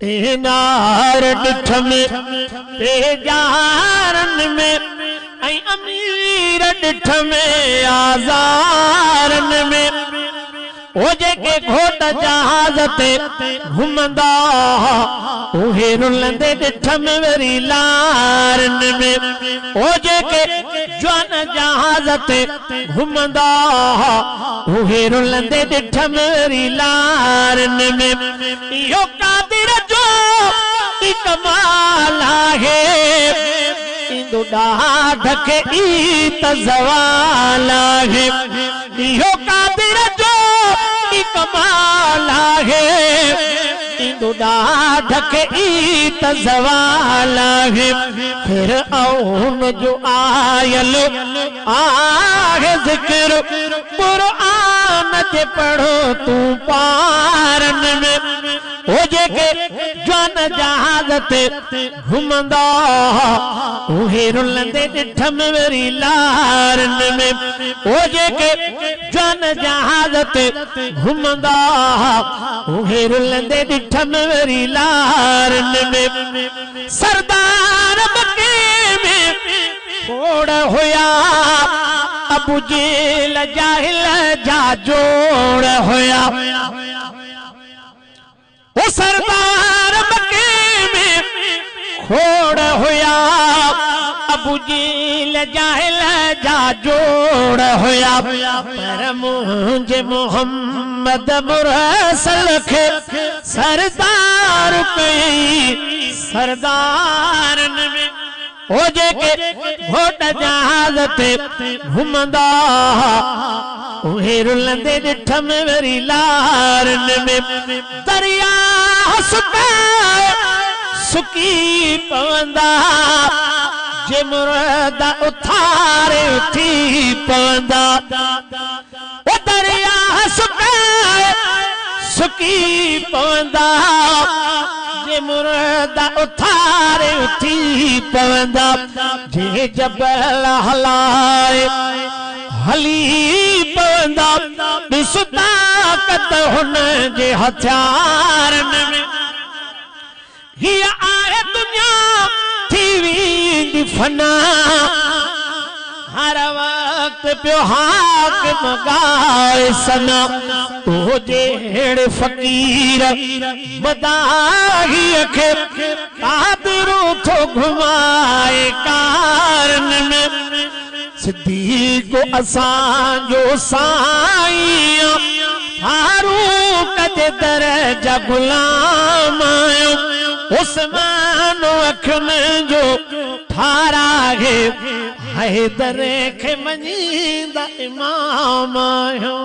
नार डिठ में बेजारन में ऐं अमीर डिठ में आज़ारन में ओ जेके घोट जहाज ते घुमंदा उहे रुलंदे डिठ में वरी लारन में ओ जेके जवान जहाज ते घुमंदा उहे रुलंदे डिठ में वरी लारन में इहो कादिर जो कमाल आहे इंदो ॾाढ खे ईत ज़वाल आहे इहो कादिर जो कमाल आहे इंदो ॾाढ खे ईत ज़वाल आहे फिर औन जो आयल आहे ज़िक्र क़ुरान जे पढ़ो तू पारन में ओ जेके जवान जहाज ते घुमंदा उहे रुलंदे डिठ में वरी लारन में ओ जेके जवान जहाज ते घुमंदा उहे रुलंदे डिठ में वरी लारन में सरदार मके में खोड़ हुया अबू जेल जाहिल जा जोड़ होया वो सरदार मके में खोड़ होया अबू जेल जाहिल जा जोड़ होया पर मुझे मोहम्मद मुरसल खे सरदार कई सरदारन में ओ जेके घोट जहाज ते घुमंदा उहे रुलंदे डिठ में वरी लारन में दरिया सुकी पवंदा जे मुर्दा उथारे उठी पवंदा ओ दरिया सुकी पवंदा जे मुर्दा उथारे उठी पवंदा जे जबल हलाए हली पवंदा ॾिसदा कत हुन जे हथियारन में हीअ आहे दुनिया थी वेंदी फना हर वक्त पियो हाकिम गाए सना तो जेड़े फकीर मदाही खे कादिरो थो घुमाए कारन में सिद्दीक़ असांजो साईं फारूक जे दरजा गुलाम आयो उस्मान अखियुनि जो ठाराहे हैदर खे मञींदा इमाम आयो।